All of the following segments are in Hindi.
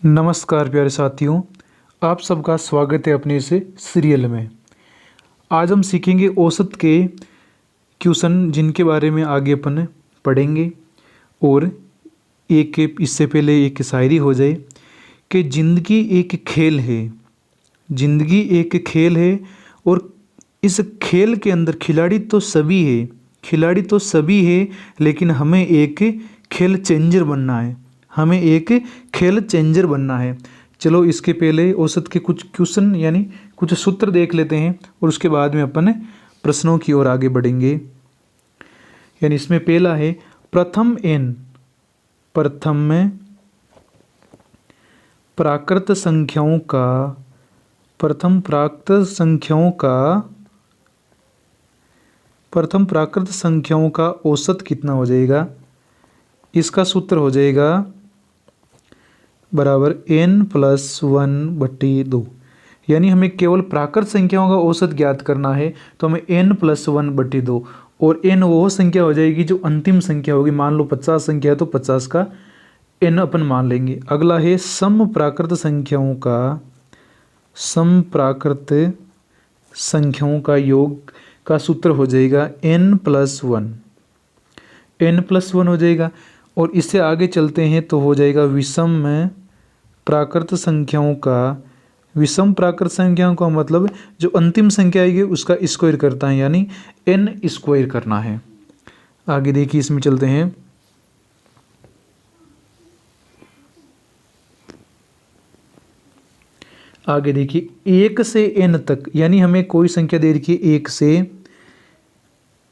नमस्कार प्यारे साथियों, आप सबका स्वागत है अपने इस सीरियल में। आज हम सीखेंगे औसत के क्वेश्चन जिनके बारे में आगे अपन पढ़ेंगे। और एक इससे पहले एक शायरी हो जाए कि ज़िंदगी एक खेल है, ज़िंदगी एक खेल है और इस खेल के अंदर खिलाड़ी तो सभी है, खिलाड़ी तो सभी है, लेकिन हमें एक खेल चेंजर बनना है, हमें एक खेल चेंजर बनना है। चलो इसके पहले औसत के कुछ क्वेश्चन यानी कुछ सूत्र देख लेते हैं और उसके बाद में अपन प्रश्नों की ओर आगे बढ़ेंगे। यानी इसमें पहला है प्रथम एन, प्रथम में प्राकृत संख्याओं का, प्रथम प्राकृत संख्याओं का औसत कितना हो जाएगा। इसका सूत्र हो जाएगा बराबर n+1/2। यानी हमें केवल प्राकृत संख्याओं का औसत ज्ञात करना है तो हमें n+1/2 और n वो संख्या हो जाएगी जो अंतिम संख्या होगी। मान लो 50 संख्या है तो 50 का n अपन मान लेंगे। अगला है सम प्राकृत संख्याओं का योग का सूत्र हो जाएगा n+1 हो जाएगा। और इससे आगे चलते हैं तो हो जाएगा विषम प्राकृत संख्याओं का मतलब जो अंतिम संख्या आएगी उसका स्क्वायर करता है, यानी n स्क्वायर करना है। आगे देखिए इसमें चलते हैं। आगे देखिए 1 से n तक, यानी हमें कोई संख्या दे रखी है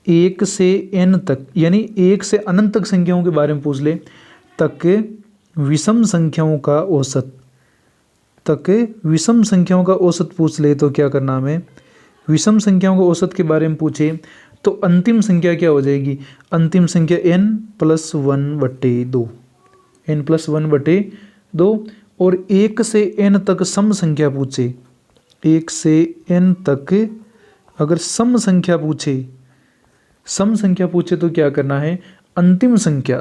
1 से n तक, यानी 1 से अनंत तक संख्याओं के बारे में पूछ ले, तक विषम संख्याओं का औसत पूछ ले तो क्या करना हमें। विषम संख्याओं का औसत के बारे में पूछे तो अंतिम संख्या क्या हो जाएगी, अंतिम संख्या n+1/2। और 1 से n तक सम संख्या पूछे, 1 से n तक अगर सम संख्या पूछे तो क्या करना है, अंतिम संख्या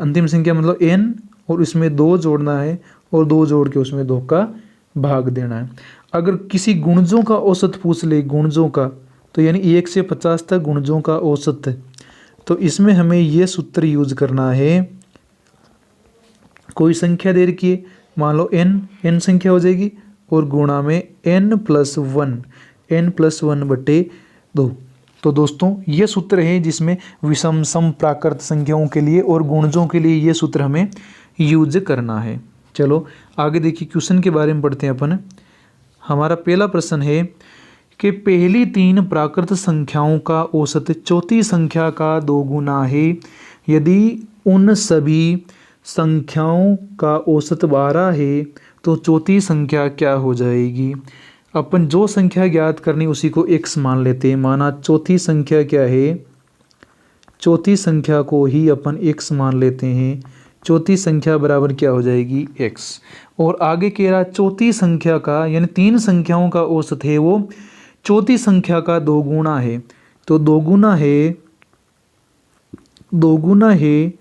मतलब n और इसमें 2 जोड़ना है और 2 जोड़ के उसमें 2 का भाग देना है। अगर किसी गुणजों का औसत पूछ ले, गुणजों का, तो यानी 1 से 50 तक गुणजों का औसत है, तो इसमें हमें ये सूत्र यूज करना है। कोई संख्या दे रखी है, मान लो n संख्या हो जाएगी और गुणा में n+1/2। तो दोस्तों ये सूत्र है जिसमें विषम सम प्राकृत संख्याओं के लिए और गुणजों के लिए ये सूत्र हमें यूज करना है। चलो आगे देखिए क्वेश्चन के बारे में पढ़ते हैं अपन। हमारा पहला प्रश्न है कि पहली 3 प्राकृत संख्याओं का औसत चौथी संख्या का 2 गुना है, यदि उन सभी संख्याओं का औसत 12 है तो चौथी संख्या क्या हो जाएगी। अपन जो संख्या ज्ञात करनी उसी को x मान लेते हैं। माना चौथी संख्या क्या है, चौथी संख्या को ही अपन x मान लेते हैं। चौथी संख्या बराबर क्या हो जाएगी, x। और आगे कह रहा चौथी संख्या का, यानी 3 संख्याओं का औसत है वो चौथी संख्या का 2 गुना है। तो 2 गुना है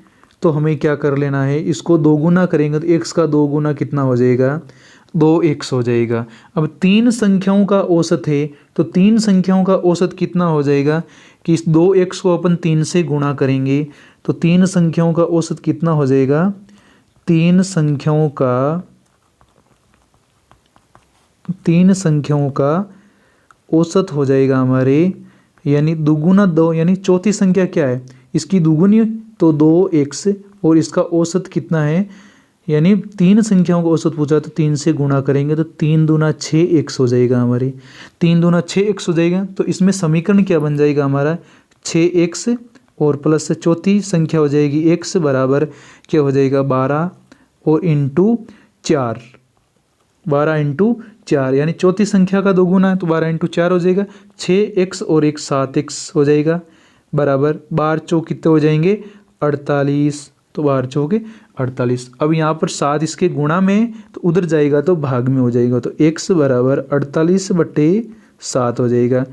तो हमें क्या कर लेना है, इसको 2 गुना करेंगे तो x का 2 गुना कितना हो जाएगा, 2x हो जाएगा। अब 3 संख्याओं का औसत है तो 3 संख्याओं का औसत कितना हो जाएगा कि इस 2x को अपन 3 से गुणा करेंगे तो 3 संख्याओं का औसत कितना हो जाएगा, 3 संख्याओं का औसत हो जाएगा हमारे, यानी 2 गुना 2, यानी चौथी संख्या क्या है, इसकी दुगुनी तो 2x और इसका औसत कितना है, यानी 3 संख्याओं का औसत पूछा तो 3 से गुणा करेंगे तो 3 दूना 6x हो जाएगा हमारी, 3 दूना 6x हो जाएगा। तो इसमें समीकरण क्या बन जाएगा हमारा, 6x और प्लस से चौथी संख्या हो जाएगी x बराबर क्या हो जाएगा 12 और इंटू 4, 12 इंटू 4, यानी चौथी संख्या का 2 गुना है तो 12 इंटू 4 हो जाएगा 6x और 1 7x हो जाएगा बराबर 12 चौक कितने हो जाएंगे 48, तो 12 चौके 48। अब यहाँ पर 7 इसके गुणा में तो उधर जाएगा तो भाग में हो जाएगा, तो x बराबर 48/7 हो जाएगा।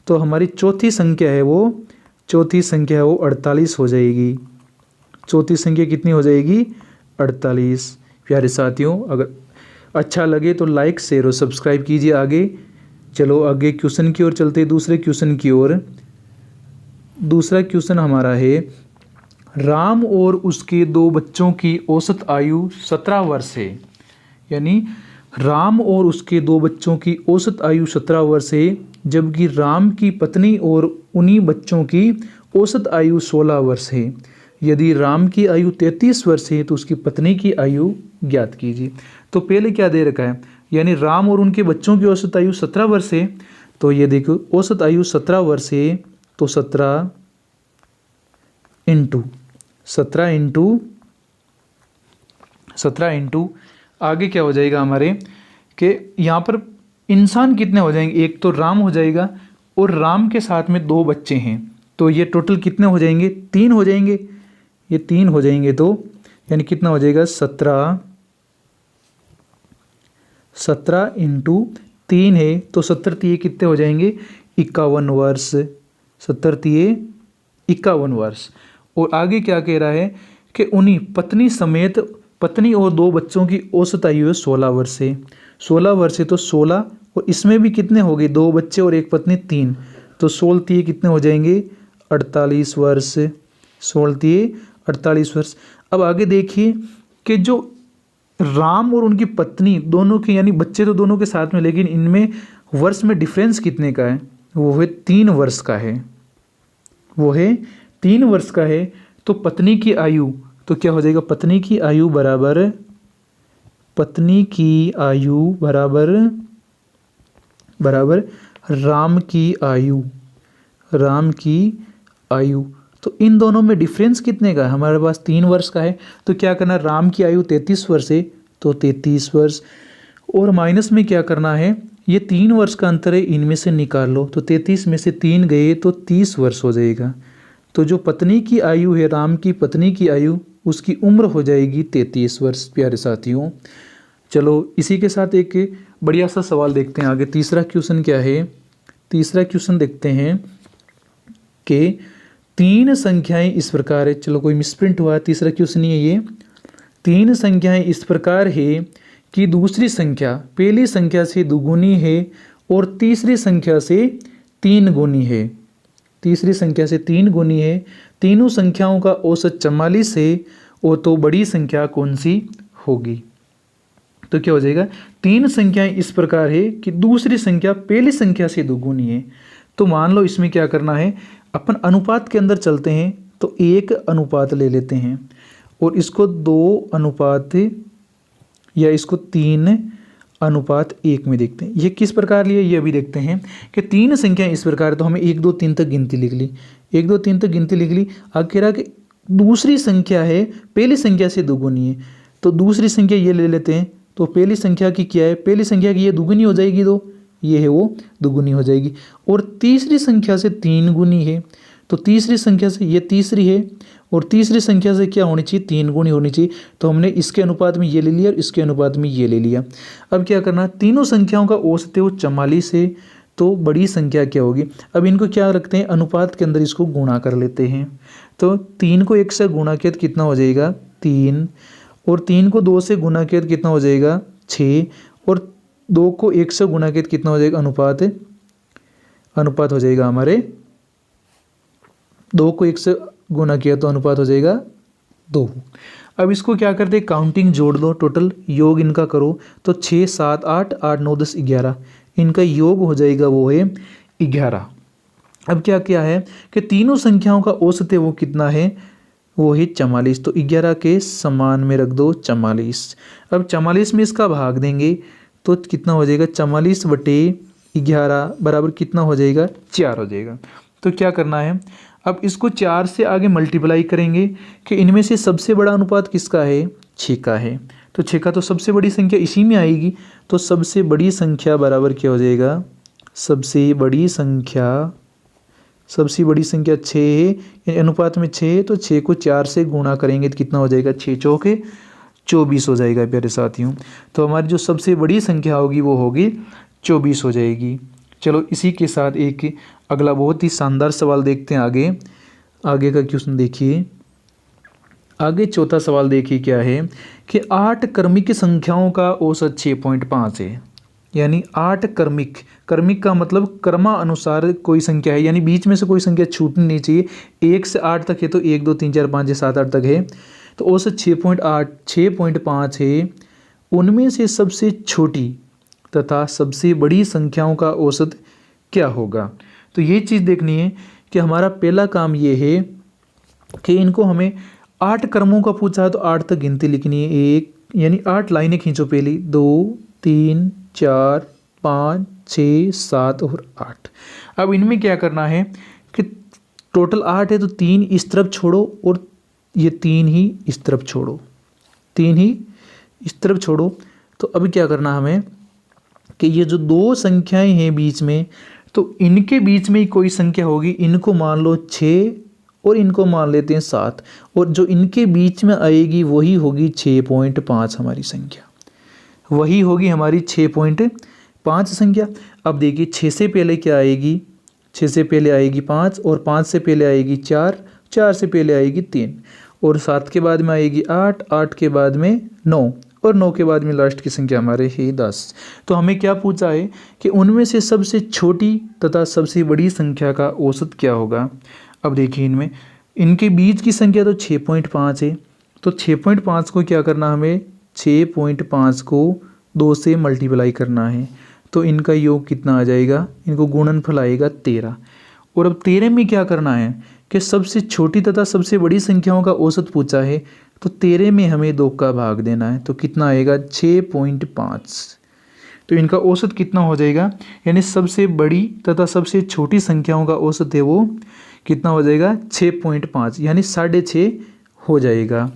तो हमारी चौथी संख्या है वो 48 हो जाएगी। चौथी संख्या कितनी हो जाएगी, 48। प्यारे साथियों, अगर अच्छा लगे तो लाइक शेयर और सब्सक्राइब कीजिए। आगे चलो, आगे क्वेश्चन की ओर चलते हैं, दूसरे क्वेश्चन की ओर। दूसरा क्वेश्चन हमारा है, राम और उसके 2 बच्चों की औसत आयु 17 वर्ष है। यानी राम और उसके 2 बच्चों की औसत आयु 17 वर्ष है, जबकि राम की पत्नी और उन्हीं बच्चों की औसत आयु 16 वर्ष है। यदि राम की आयु 33 वर्ष है तो उसकी पत्नी की आयु ज्ञात कीजिए। तो पहले क्या दे रखा है, यानी राम और उनके बच्चों की औसत आयु 17 वर्ष है। तो ये देखो, औसत आयु 17 वर्ष है, तो 17 इंटू आगे क्या हो जाएगा हमारे, कि यहाँ पर इंसान कितने हो जाएंगे, एक तो राम हो जाएगा और राम के साथ में 2 बच्चे हैं, तो ये टोटल कितने हो जाएंगे, 3 हो जाएंगे। ये 3 हो जाएंगे तो यानी कितना हो जाएगा, 17 इंटू 3 है, तो 70 तिये कितने हो जाएंगे, 51 वर्ष। 70 तिये 51 वर्ष। और आगे क्या कह रहा है कि उन्हीं पत्नी समेत पत्नी और 2 बच्चों की औसत आयु 16 वर्ष है। 16 वर्ष है तो 16, और इसमें भी कितने हो गए, 2 बच्चे और 1 पत्नी 3, तो 16 तिये कितने हो जाएंगे, 48 वर्ष। 16 तिये 48 वर्ष। अब आगे देखिए कि जो राम और उनकी पत्नी दोनों के, यानी बच्चे तो दोनों के साथ में, लेकिन इनमें वर्ष में डिफरेंस कितने का है, वो है 3 वर्ष का है। वो है 3 वर्ष का है। तो पत्नी की आयु, तो क्या हो जाएगा, पत्नी की आयु बराबर राम की आयु। तो इन दोनों में डिफरेंस कितने का है, हमारे पास 3 वर्ष का है। तो क्या करना, राम की आयु 33 वर्ष है, तो 33 वर्ष, और माइनस में क्या करना है, ये 3 वर्ष का अंतर है, इनमें से निकाल लो, तो 33 में से 3 गए तो 30 वर्ष हो जाएगा। तो जो पत्नी की आयु है, राम की पत्नी की आयु, उसकी उम्र हो जाएगी 33 वर्ष। प्यारे साथियों, चलो इसी के साथ एक बढ़िया सा सवाल देखते हैं आगे। तीसरा क्वेश्चन क्या है, तीसरा क्वेश्चन देखते हैं कि 3 संख्याएं इस प्रकार है। चलो, कोई मिसप्रिंट हुआ, तीसरा क्वेश्चन ही है ये। 3 संख्याएं इस प्रकार है कि दूसरी संख्या पहली संख्या से दुगुनी है और तीसरी संख्या से 3 गुनी है। तीसरी संख्या से 3 गुनी है। तीनों संख्याओं का औसत 44 है, और तो बड़ी संख्या कौन सी होगी। तो क्या हो जाएगा, 3 संख्याएं इस प्रकार है कि दूसरी संख्या पहली संख्या से दुगुनी है। तो मान लो इसमें क्या करना है, अपन अनुपात के अंदर चलते हैं, तो 1 अनुपात ले लेते हैं, और इसको 2 अनुपात या इसको 3 अनुपात 1 में देखते हैं। ये किस प्रकार लिए, ये अभी देखते हैं कि 3 संख्याएं इस प्रकार है, तो हमें 1 2 3 तक गिनती लिख ली, 1 2 3 तक गिनती लिख ली। आगे कह रहा कि दूसरी संख्या है पहली संख्या से दुगुनी है, तो दूसरी संख्या ये ले लेते हैं। तो पहली संख्या की क्या है, पहली संख्या की ये दुगुनी हो जाएगी, तो ये है वो दुगुनी हो जाएगी। और तीसरी संख्या से 3 गुनी है, तो तीसरी संख्या से ये तीसरी है, और तीसरी संख्या से क्या होनी चाहिए, 3 गुनी होनी चाहिए। तो हमने इसके अनुपात में ये ले लिया और इसके अनुपात में ये ले लिया। अब क्या करना, तीनों संख्याओं का औसत है वो 44 है, तो बड़ी संख्या क्या होगी। अब इनको क्या रखते हैं, अनुपात के अंदर इसको गुणा कर लेते हैं। तो 3 को 1 से गुणा किया तो कितना हो जाएगा, 3, और 3 को 2 से गुणा किया तो कितना हो जाएगा, 6, और 2 को 1 से गुणा किया तो कितना हो जाएगा, अनुपात हो जाएगा हमारे 2 को 1 से गुना किया तो अनुपात हो जाएगा 2। अब इसको क्या करते हैं, काउंटिंग जोड़ लो, टोटल योग इनका करो, तो 6 7 8 8 9 10 11, इनका योग हो जाएगा वो है 11। अब क्या क्या है कि तीनों संख्याओं का औसत है वो कितना है, वो है 44, तो 11 के समान में रख दो 44। अब 44 में इसका भाग देंगे तो कितना हो जाएगा, 44/11 बराबर कितना हो जाएगा, 4 हो जाएगा। तो क्या करना है, अब इसको 4 से आगे मल्टीप्लाई करेंगे कि इनमें से सबसे बड़ा अनुपात किसका है, 6 का है। तो 6 का तो सबसे बड़ी संख्या इसी में आएगी, तो सबसे बड़ी संख्या बराबर क्या हो जाएगा, सबसे बड़ी संख्या 6 है, यानी अनुपात में 6 है, तो 6 को 4 से गुणा करेंगे तो कितना हो जाएगा, 6 चौके 24 हो जाएगा प्यारे साथियों। तो हमारी जो सबसे बड़ी संख्या होगी वो होगी 24 हो जाएगी। चलो इसी के साथ एक अगला बहुत ही शानदार सवाल देखते हैं आगे का क्वेश्चन देखिए। आगे चौथा सवाल देखिए क्या है कि 8 क्रमिक संख्याओं का औसत 6.5 है। यानी 8 क्रमिक, क्रमिक का मतलब क्रमानुसार कोई संख्या है, यानी बीच में से कोई संख्या छूटनी नहीं चाहिए। 1 से 8 तक है तो 1 2 3 4 5 6 7 8 तक है, तो औसत 6.5 है। उनमें से सबसे छोटी तथा सबसे बड़ी संख्याओं का औसत क्या होगा। तो ये चीज़ देखनी है कि हमारा पहला काम ये है कि इनको हमें 8 क्रमों का पूछा है तो 8 तक गिनती लिखनी है। एक यानी 8 लाइनें खींचो, पहली 2 3 4 5 6 7 और 8। अब इनमें क्या करना है कि टोटल 8 है तो 3 इस तरफ छोड़ो और ये 3 ही इस तरफ छोड़ो, 3 ही इस तरफ छोड़ो। तो अब क्या करना हमें कि ये जो दो संख्याएं हैं बीच में, तो इनके बीच में ही कोई संख्या होगी। इनको मान लो 6 और इनको मान लेते हैं 7, और जो इनके बीच में आएगी वही होगी 6.5 हमारी संख्या, वही होगी हमारी 6.5 संख्या। अब देखिए 6 से पहले क्या आएगी, 6 से पहले आएगी 5, और 5 से पहले आएगी 4, 4 से पहले आएगी 3, और 7 के बाद में आएगी 8, 8 के बाद में 9, और 9 के बाद में लास्ट की संख्या हमारे है 10। तो हमें क्या पूछा है कि उनमें से सबसे छोटी तथा सबसे बड़ी संख्या का औसत क्या होगा। अब देखिए इनमें, इनके बीच की संख्या तो 6.5 है, तो 6.5 को क्या करना हमें, 6.5 को 2 से मल्टीप्लाई करना है, तो इनका योग कितना आ जाएगा, इनको गुणनफल आएगा 13। और अब 13 में क्या करना है कि सबसे छोटी तथा सबसे बड़ी संख्याओं का औसत पूछा है, तो 13 में हमें 2 का भाग देना है, तो कितना आएगा 6.5। तो इनका औसत कितना हो जाएगा, यानी सबसे बड़ी तथा सबसे छोटी संख्याओं का औसत है वो कितना हो जाएगा 6.5, यानी 6.5 हो जाएगा।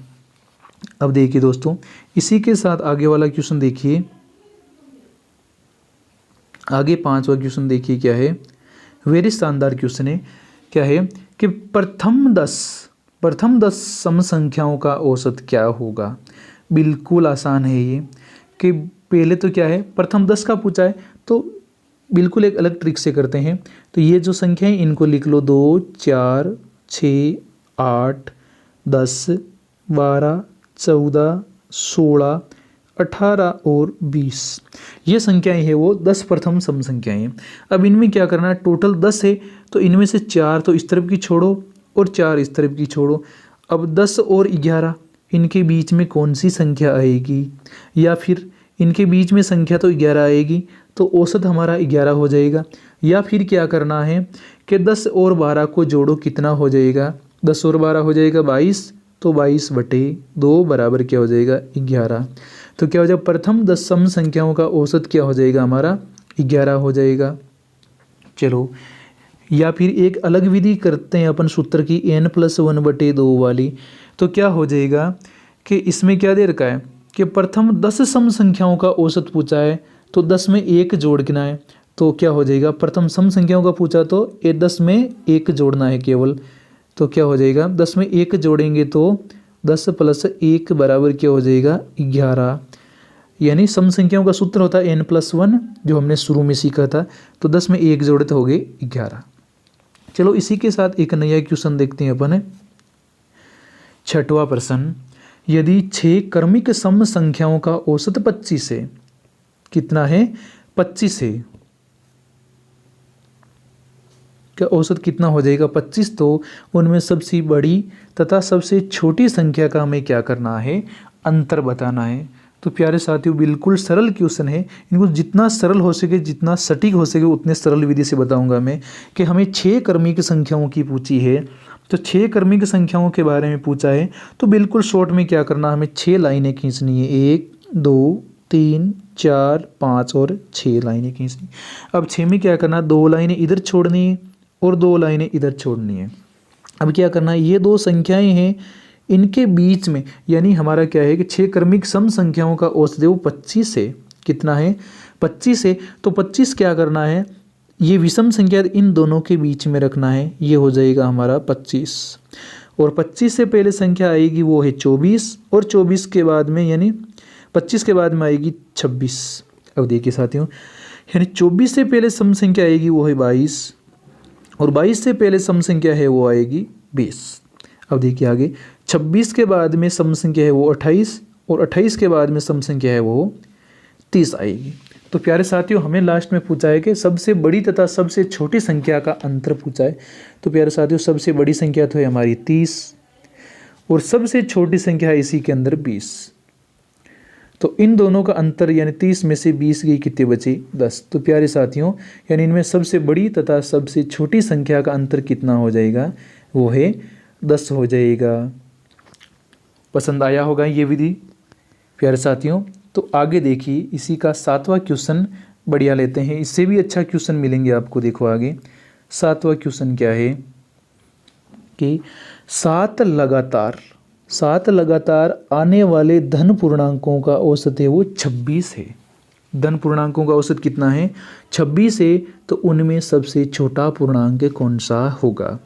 अब देखिए दोस्तों, इसी के साथ आगे वाला क्वेश्चन देखिए, आगे 5वां क्वेश्चन देखिए क्या है, वेरी शानदार क्वेश्चन है। क्या है कि प्रथम 10 सम संख्याओं का औसत क्या होगा। बिल्कुल आसान है ये, कि पहले तो क्या है, प्रथम 10 का पूछा है तो बिल्कुल एक अलग ट्रिक से करते हैं। तो ये जो संख्या है इनको लिख लो, 2 4 6 8 10 12 14 16 18 और 20, ये संख्याएं हैं वो 10 प्रथम सम संख्याएं हैं। अब इनमें क्या करना है, टोटल 10 है तो इनमें से 4 तो इस तरफ की छोड़ो और 4 इस तरफ की छोड़ो। अब 10 और 11 इनके बीच में कौन सी संख्या आएगी, या फिर इनके बीच में संख्या तो 11 आएगी, तो औसत हमारा 11 हो जाएगा। या फिर क्या करना है कि 10 और 12 को जोड़ो, कितना हो जाएगा, 10 और 12 हो जाएगा 22, तो 22/2 बराबर क्या हो जाएगा 11। तो क्या हो जाएगा, प्रथम 10 सम संख्याओं का औसत क्या हो जाएगा हमारा 11 हो जाएगा। चलो, या फिर एक अलग विधि करते हैं अपन सूत्र की, n+1/2 वाली। तो क्या हो जाएगा कि इसमें क्या दे रखा है कि प्रथम 10 सम संख्याओं का औसत पूछा है, तो 10 में 1 जोड़ना है, तो क्या हो जाएगा, प्रथम सम संख्याओं का पूछा तो 10 में 1 जोड़ना है केवल, तो क्या हो जाएगा 10 में 1 जोड़ेंगे तो 10 + 1 बराबर क्या हो जाएगा 11। यानी सम संख्याओं का सूत्र होता है n+1, जो हमने शुरू में सीखा था। तो 10 में 1 जोड़े तो हो गए 11। चलो, इसी के साथ एक नया क्वेश्चन देखते हैं अपन। 6वां प्रश्न, यदि 6 क्रमिक सम संख्याओं का औसत 25 है, कितना है 25 है, क्या औसत कितना हो जाएगा 25, तो उनमें सबसे बड़ी तथा सबसे छोटी संख्या का हमें क्या करना है, अंतर बताना है। तो प्यारे साथियों, बिल्कुल सरल क्वेश्चन है, इनको जितना सरल हो सके, जितना सटीक हो सके उतने सरल विधि से बताऊंगा मैं। कि हमें 6 क्रमिक संख्याओं की पूछी है, तो 6 क्रमिक संख्याओं के बारे में पूछा है, तो बिल्कुल शॉर्ट में क्या करना, हमें 6 लाइनें खींचनी है, 1 2 3 4 5 और 6 लाइनें खींचनी। अब 6 में क्या करना, 2 लाइनें इधर छोड़नी है और 2 लाइनें इधर छोड़नी है। अब क्या करना है, ये 2 संख्याएं हैं, इनके बीच में, यानी हमारा क्या है कि 6 क्रमिक सम संख्याओं का औसत वो 25 है। कितना है 25 है, तो 25 क्या करना है, ये विषम संख्या इन दोनों के बीच में रखना है, ये हो जाएगा हमारा 25। और 25 से पहले संख्या आएगी वो है 24, और 24 के बाद में, यानी 25 के बाद में आएगी 26। अब देखिए साथियों, यानी 24 से पहले सम संख्या आएगी वो है 22, और 22 से पहले सम संख्या है वो आएगी 20। अब देखिए आगे, 26 के बाद में सम संख्या है वो 28 और 28 के बाद में सम संख्या है वो 30 आएगी। तो प्यारे साथियों, हमें लास्ट में पूछा है कि सबसे बड़ी तथा सबसे छोटी संख्या का अंतर पूछा है। तो प्यारे साथियों, सबसे बड़ी संख्या तो है हमारी 30 और सबसे छोटी संख्या है इसी के अंदर 20। तो इन दोनों का अंतर यानी 30 में से 20 गई, कितनी बची? 10। तो प्यारे साथियों, यानी इनमें सबसे बड़ी तथा सबसे छोटी संख्या का अंतर कितना हो जाएगा? वो है 10 हो जाएगा। पसंद आया होगा ये विधि प्यारे साथियों। तो आगे देखिए, इसी का 7वां क्वेश्चन बढ़िया लेते हैं, इससे भी अच्छा क्वेश्चन मिलेंगे आपको। देखो आगे 7वां क्वेश्चन क्या है कि 7 लगातार आने वाले धन पूर्णांकों का औसत है वो 26 है। धन पूर्णांकों का औसत कितना है? 26 है। तो उनमें सबसे छोटा पूर्णांक कौन सा होगा?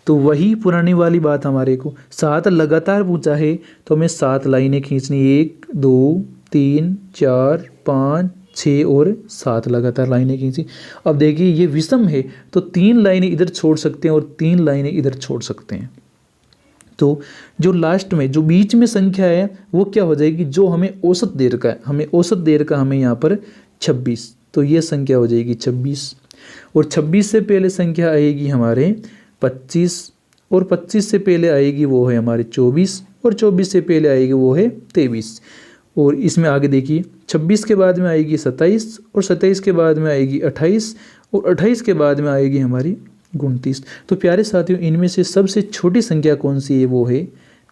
तो वही पुरानी वाली बात, हमारे को 7 लगातार पूछा है तो हमें 7 लाइनें खींचनी, 1 2 3 4 5 6 और 7 लगातार लाइनें खींची। अब देखिए ये विषम है तो 3 लाइनें इधर छोड़ सकते हैं और 3 लाइनें इधर छोड़ सकते हैं। तो जो लास्ट में जो बीच में संख्या है वो क्या हो जाएगी? जो हमें औसत दे रखा है, हमें औसत दे रखा हमें यहाँ पर 26, तो ये संख्या हो जाएगी 26। और 26 से पहले संख्या आएगी हमारे 25 और 25 से पहले आएगी वो है हमारे 24 और 24 से पहले आएगी वो है 23। और इसमें आगे देखिए 26 के बाद में आएगी 27 और 27 के बाद में आएगी 28 और 28 के बाद में आएगी हमारी 29। तो प्यारे साथियों, इनमें से सबसे छोटी संख्या कौन सी है? वो है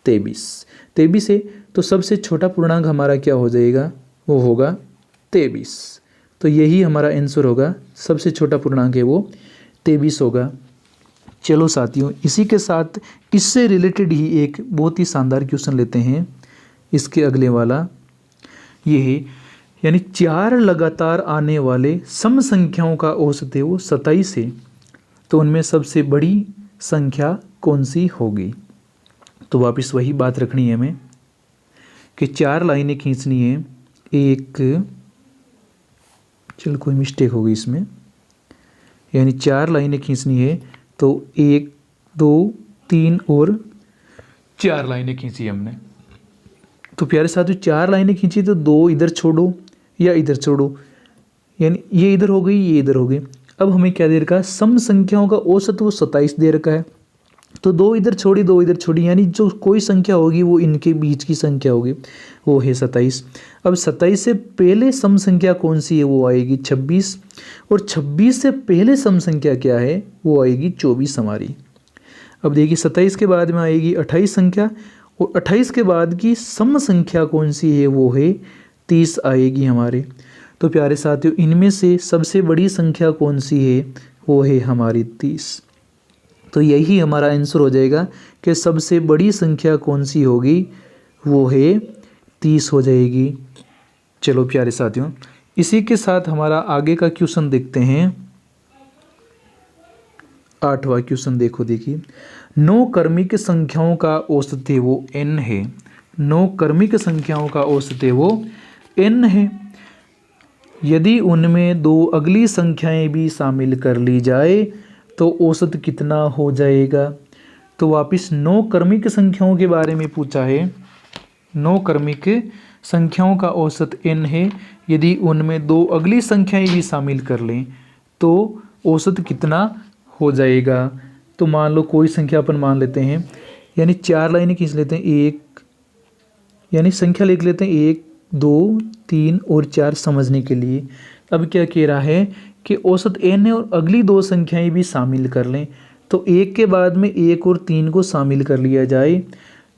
23। 23 है तो सबसे छोटा पूर्णांक हमारा क्या हो जाएगा? वो होगा 23। तो यही हमारा आंसर होगा, सबसे छोटा पूर्णांक है वो 23 होगा। चलो साथियों, इसी के साथ इससे रिलेटेड ही एक बहुत ही शानदार क्वेश्चन लेते हैं। इसके अगले वाला ये है, यानी 4 लगातार आने वाले सम संख्याओं का औसत है वो 27 है। तो उनमें सबसे बड़ी संख्या कौन सी होगी? तो वापस वही बात रखनी है हमें कि 4 लाइनें खींचनी है। चल कोई मिस्टेक होगी इसमें, यानी 4 लाइनें खींचनी है तो 1 2 3 और 4 लाइनें खींची हमने। तो प्यारे साथियों, 4 लाइनें खींची तो 2 इधर छोड़ो या इधर छोड़ो, यानी ये इधर हो गई, ये इधर हो गई। अब हमें क्या दे रखा है? सम संख्याओं का औसत वो 27 दे रखा है। तो 2 इधर छोड़ी 2 इधर छोड़ी, यानी जो कोई संख्या होगी वो इनके बीच की संख्या होगी, वो है 27। अब 27 से पहले सम संख्या कौन सी है? वो आएगी 26 और 26 से पहले सम संख्या क्या है? वो आएगी 24 हमारी। अब देखिए 27 के बाद में आएगी 28 संख्या और 28 के बाद की सम संख्या कौन सी है? वो है 30 आएगी हमारे। तो प्यारे साथियों, इनमें से सबसे बड़ी संख्या कौन सी है? वो है हमारी 30। तो यही हमारा आंसर हो जाएगा कि सबसे बड़ी संख्या कौन सी होगी? वो है 30 हो जाएगी। चलो प्यारे साथियों, इसी के साथ हमारा आगे का क्वेश्चन देखते हैं। 8वां क्वेश्चन देखिए 9 क्रमिक संख्याओं का औसत है वो n है। 9 क्रमिक संख्याओं का औसत है वो n है। यदि उनमें 2 अगली संख्याएं भी शामिल कर ली जाए तो औसत कितना हो जाएगा? तो वापस 9 क्रमिक संख्याओं के बारे में पूछा है। 9 क्रमिक संख्याओं का औसत n है। यदि उनमें 2 अगली संख्याएं भी शामिल कर लें तो औसत कितना हो जाएगा? तो मान लो कोई संख्या अपन मान लेते हैं, यानी 4 लाइनें खींच लेते हैं, 1 यानी संख्या लिख लेते हैं 1 2 3 और 4 समझने के लिए। अब क्या कह रहा है कि औसत n है और अगली 2 संख्याएं भी शामिल कर लें। तो 1 के बाद में 1 और 3 को शामिल कर लिया जाए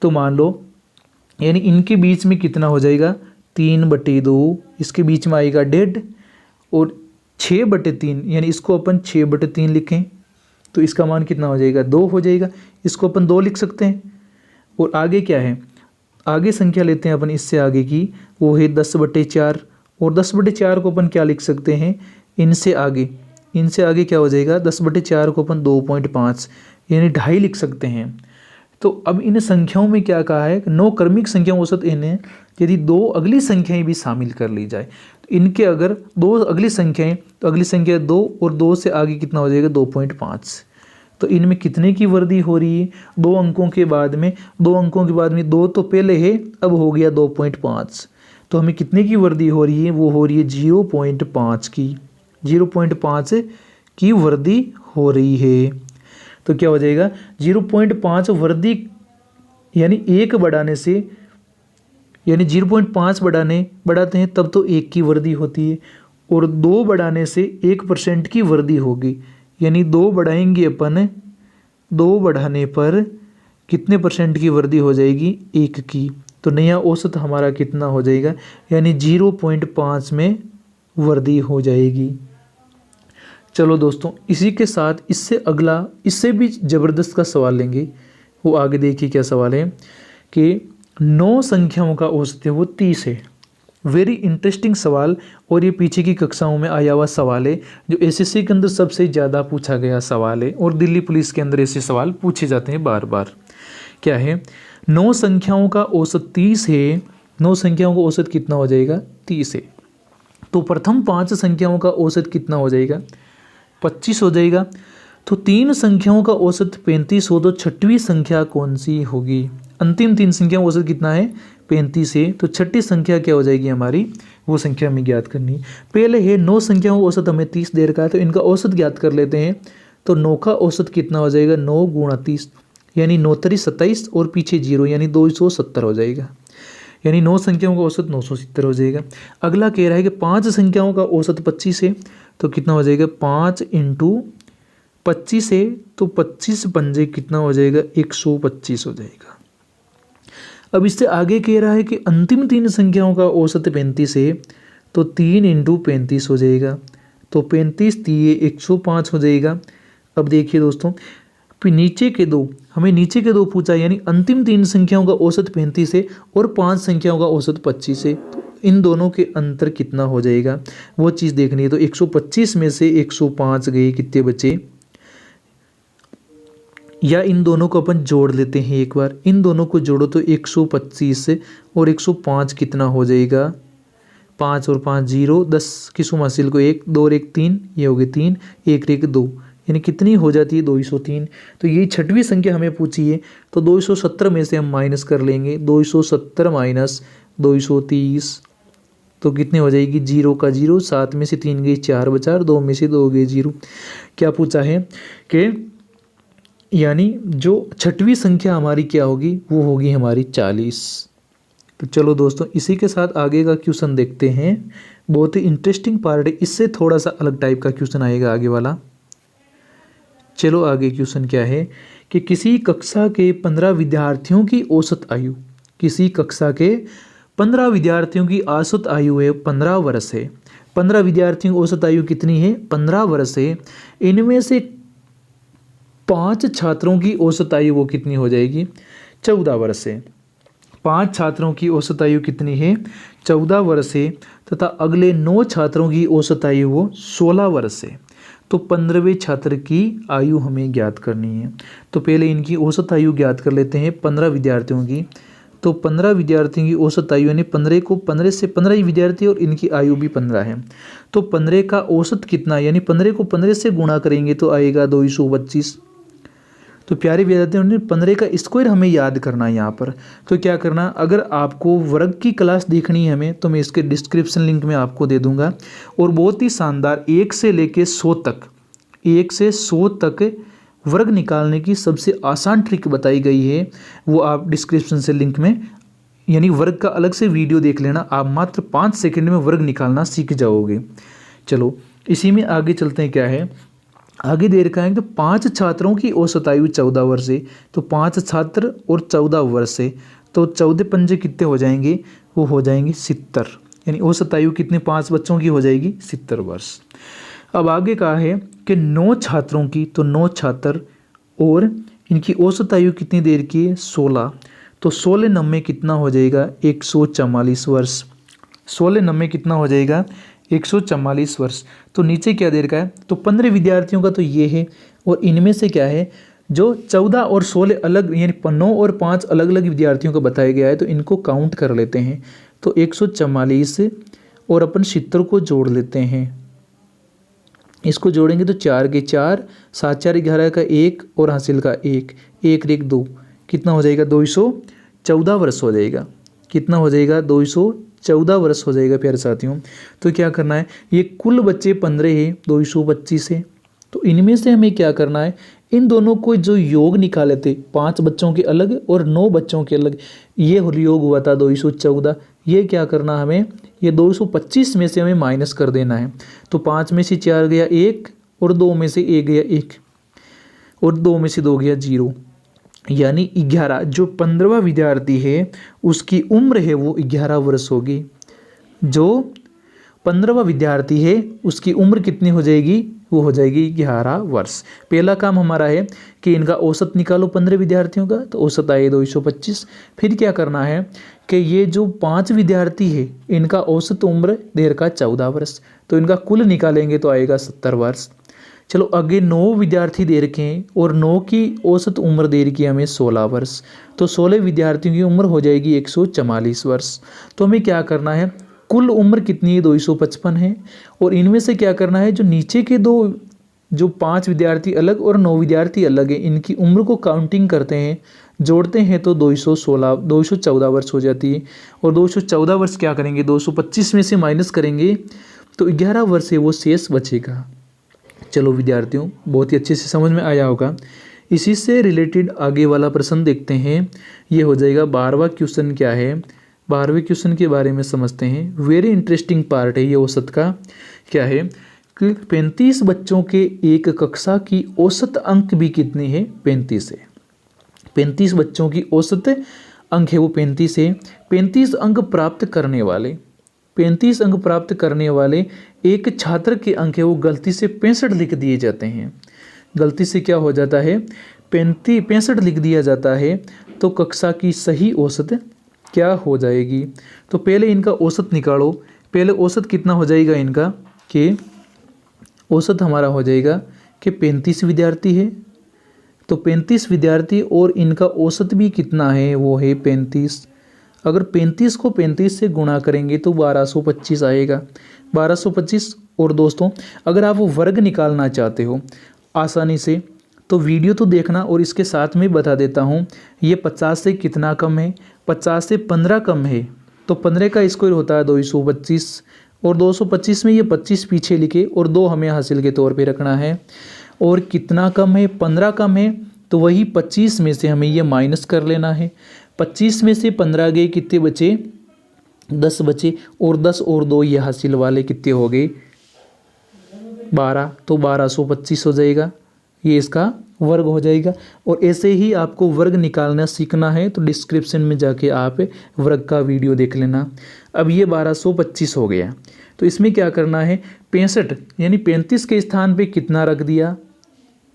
तो मान लो, यानी इनके बीच में कितना हो जाएगा? 3/2, इसके बीच में आएगा 1.5 और 6/3, यानी इसको अपन 6/3 लिखें तो इसका मान कितना हो जाएगा? 2 हो जाएगा। इसको अपन 2 लिख सकते हैं। और आगे क्या है? आगे संख्या लेते हैं अपन इससे आगे की, वो है 10/4 और 10/4 को अपन क्या लिख सकते हैं? इनसे आगे क्या हो जाएगा? 10/4 को अपन 2.5 यानी 2.5 लिख सकते हैं। तो अब इन संख्याओं में क्या कहा है? 9 क्रमिक संख्या औसत n है। यदि 2 अगली संख्याएं भी शामिल कर ली जाए तो इनके अगर 2 अगली संख्याएं, तो अगली संख्या 2 और 2 से आगे कितना हो जाएगा? 2.5। तो इनमें कितने की वृद्धि हो रही है? 2 अंकों के बाद में 2 तो पहले है, अब हो गया 2.5। तो हमें कितने की वृद्धि हो रही है? वो हो रही है 0.5 की, 0.5 की वृद्धि हो रही है। तो क्या हो जाएगा? 0.5 वृद्धि यानी 1 बढ़ाने से, यानी 0.5 बढ़ाते हैं तब तो 1 की वृद्धि होती है, और 2 बढ़ाने से 1% की वृद्धि होगी, यानी 2 बढ़ाएंगे अपन, 2 बढ़ाने पर कितने परसेंट की वृद्धि हो जाएगी? 1 की। तो नया औसत हमारा कितना हो जाएगा? यानी 0.5 में वृद्धि हो जाएगी। चलो दोस्तों, इसी के साथ इससे अगला, इससे भी ज़बरदस्त का सवाल लेंगे। वो आगे देखिए क्या सवाल है कि 9 संख्याओं का औसत है वो 30 है। वेरी इंटरेस्टिंग सवाल, और ये पीछे की कक्षाओं में आया हुआ सवाल है, जो एसएससी के अंदर सबसे ज़्यादा पूछा गया सवाल है, और दिल्ली पुलिस के अंदर ऐसे सवाल पूछे जाते हैं बार बार। क्या है? 9 संख्याओं का औसत 30 है। 9 संख्याओं का औसत कितना हो जाएगा? 30 है। तो प्रथम 5 संख्याओं का औसत कितना हो जाएगा? 25 हो जाएगा। तो 3 संख्याओं का औसत 35 हो तो छठवीं संख्या कौन सी होगी? अंतिम 3 संख्याओं का औसत कितना है? 35 है। तो छठी संख्या क्या हो जाएगी हमारी? वो संख्या हमें ज्ञात करनी। पहले है 9 संख्याओं का औसत हमें 30 दे रखा है, तो इनका औसत ज्ञात कर लेते हैं। तो 9 का औसत कितना हो जाएगा? 9 गुणा 30, यानी 9 3 27 और पीछे 0, यानी 270 हो जाएगा। यानी 9 संख्याओं का औसत 970 हो जाएगा। अगला कह रहा है कि 5 संख्याओं का औसत 25 है, तो कितना हो जाएगा? 5 × 25 है, तो 25 पंजे कितना हो जाएगा? 125 हो जाएगा। अब इससे आगे कह रहा है कि अंतिम 3 संख्याओं का औसत 35 है, तो 3 × 35 हो जाएगा, तो 35 3 105 हो जाएगा। अब देखिए दोस्तों, नीचे के दो, हमें नीचे के 2 पूछा, यानी अंतिम 3 संख्याओं का औसत 35 है और 5 संख्याओं का औसत 25 है, तो इन दोनों के अंतर कितना हो जाएगा वो चीज़ देखनी है। तो 125 में से 105 गए, कितने बचे? या इन दोनों को अपन जोड़ लेते हैं एक बार, इन दोनों को जोड़ो तो 125 और 105 कितना हो जाएगा? 5 और 5 0, 10 की सुम हासिल को 1, 2 और 1 3, ये हो गए 3, 1 1 2, यानी कितनी हो जाती है? 203। तो ये छठवीं संख्या हमें पूछी है, तो 270 में से हम माइनस कर लेंगे, 270 माइनस 230, तो कितनी हो जाएगी? 0 का 0, 7 में से 3 गई 4 बचा, और 2 में से 2 गए 0। क्या पूछा है कि यानी जो छठवीं संख्या हमारी क्या होगी? वो होगी हमारी 40। तो चलो दोस्तों, इसी के साथ आगे का क्वेश्चन देखते हैं। बहुत ही इंटरेस्टिंग पार्ट है, इससे थोड़ा सा अलग टाइप का क्वेश्चन आएगा आगे वाला। चलो आगे क्वेश्चन क्या है कि किसी कक्षा के 15 विद्यार्थियों की औसत आयु, किसी कक्षा के 15 विद्यार्थियों की औसत आयु है 15 वर्ष है। 15 विद्यार्थियों की औसत आयु कितनी है? 15 वर्ष है। इनमें से 5 छात्रों की औसत आयु वो कितनी हो जाएगी? 14 वर्ष है। 5 छात्रों की औसत आयु कितनी है? 14 वर्ष है, तथा अगले 9 छात्रों की औसत आयु वो 16 वर्ष है। तो 15वें छात्र की आयु हमें ज्ञात करनी है। तो पहले इनकी औसत आयु ज्ञात कर लेते हैं 15 विद्यार्थियों की। तो 15 विद्यार्थियों की औसत आयु, यानी 15 से 15 ही विद्यार्थी और इनकी आयु भी 15 है। तो 15 का औसत कितना, यानी 15 को 15 से गुणा करेंगे तो आएगा 225। तो प्यारे विद्यार्थियों ने 15 का स्क्वायर हमें याद करना है यहाँ पर। तो क्या करना, अगर आपको वर्ग की क्लास देखनी है हमें, तो मैं इसके डिस्क्रिप्शन लिंक में आपको दे दूंगा। और बहुत ही शानदार 1 से लेके 100 तक, 1 से 100 तक वर्ग निकालने की सबसे आसान ट्रिक बताई गई है, वो आप डिस्क्रिप्शन से लिंक में, यानी वर्ग का अलग से वीडियो देख लेना, आप मात्र 5 सेकंड में वर्ग निकालना सीख जाओगे। चलो इसी में आगे चलते हैं। क्या है आगे दे रखा है तो 5 छात्रों की औसत आयु 14 वर्ष है। तो 5 छात्र और 14 वर्ष है, तो 14 पंजे कितने हो जाएंगे? वो हो जाएंगे 70, यानी औसत आयु कितने 5 बच्चों की हो जाएगी? 70 वर्ष। अब आगे कहा है कि 9 छात्रों की, तो 9 छात्र और इनकी औसत आयु कितनी देर की है? 16। तो 16 9 कितना हो जाएगा? 144 वर्ष। 16 9 कितना हो जाएगा? 144 वर्ष। तो नीचे क्या दे रखा है? तो 15 विद्यार्थियों का तो ये है, और इनमें से क्या है जो 14 और 16 अलग, यानी 9 और 5 अलग अलग विद्यार्थियों का बताया गया है, तो इनको काउंट कर लेते हैं। तो 144 और अपन 70 को जोड़ लेते हैं, इसको जोड़ेंगे तो 4 के 4, 7 4 11 का 1 और हासिल का 1, 1 1 2, कितना हो जाएगा 214 वर्ष हो जाएगा। कितना हो जाएगा 214 वर्ष हो जाएगा प्यारे साथियों। तो क्या करना है, ये कुल बच्चे 15 है, 225 है, तो इनमें से हमें क्या करना है, इन दोनों को जो योग निकाले थे 5 बच्चों के अलग और 9 बच्चों के अलग, ये योग हुआ था 214, ये क्या करना हमें, ये 225 में से हमें माइनस कर देना है। तो 5 में से 4 गया 1 और 2 में से 1 गया 1 और 2 में से 2 गया 0, यानी 11। जो 15वां विद्यार्थी है उसकी उम्र है वो 11 वर्ष होगी। जो 15वां विद्यार्थी है उसकी उम्र कितनी हो जाएगी, वो हो जाएगी 11 वर्ष। पहला काम हमारा है कि इनका औसत निकालो 15 विद्यार्थियों का, तो औसत आए 225। फिर क्या करना है कि ये जो 5 विद्यार्थी है इनका औसत उम्र देर का 14 वर्ष, तो इनका कुल निकालेंगे तो आएगा 70 वर्ष। चलो आगे 9 विद्यार्थी दे रखे हैं और 9 की औसत उम्र दे रखी है हमें 16 वर्ष, तो 16 विद्यार्थियों की उम्र हो जाएगी 144 वर्ष। तो हमें क्या करना है, कुल उम्र कितनी है 255 है, और इनमें से क्या करना है, जो नीचे के दो, जो 5 विद्यार्थी अलग और 9 विद्यार्थी अलग है, इनकी उम्र को काउंटिंग करते हैं, जोड़ते हैं तो 214 वर्ष हो जाती है। और 214 वर्ष क्या करेंगे, 225 में से माइनस करेंगे तो 11 वर्ष है वो शेष बचेगा। चलो विद्यार्थियों, बहुत ही अच्छे से समझ में आया होगा। इसी से रिलेटेड आगे वाला प्रश्न देखते हैं, ये हो जाएगा 12वां क्वेश्चन। क्या है 12वें क्वेश्चन के बारे में समझते हैं। वेरी इंटरेस्टिंग पार्ट है ये औसत का। क्या है कि 35 बच्चों के एक कक्षा की औसत अंक भी कितनी है, 35 है। 35 बच्चों की औसत अंक है वो 35 है। 35 अंक प्राप्त करने वाले 35 अंक प्राप्त करने वाले एक छात्र के अंक है वो गलती से 65 लिख दिए जाते हैं। गलती से क्या हो जाता है, 65 लिख दिया जाता है, तो कक्षा की सही औसत क्या हो जाएगी। तो पहले इनका औसत निकालो। पहले औसत कितना हो जाएगा इनका, कि औसत हमारा हो जाएगा कि 35 विद्यार्थी है, तो 35 विद्यार्थी और इनका औसत भी कितना है, वो है 35। अगर 35 को 35 से गुणा करेंगे तो 1225 आएगा, 1225। और दोस्तों अगर आप वो वर्ग निकालना चाहते हो आसानी से, तो वीडियो तो देखना, और इसके साथ में बता देता हूँ ये 50 से कितना कम है, 50 से 15 कम है, तो 15 का स्क्वायर होता है 225, और 225 में ये 25 पीछे लिखे और 2 हमें हासिल के तौर पे रखना है। और कितना कम है, 15 कम है, तो वही 25 में से हमें ये माइनस कर लेना है। 25 में से 15 गए, कितने बचे, 10 बचे, और 10 और 2 ये हासिल वाले कितने हो गए, 12, तो 1225 हो जाएगा। ये इसका वर्ग हो जाएगा। और ऐसे ही आपको वर्ग निकालना सीखना है तो डिस्क्रिप्शन में जाके आप वर्ग का वीडियो देख लेना। अब ये 1225 हो गया, तो इसमें क्या करना है, 65 यानी 35 के स्थान पे कितना रख दिया,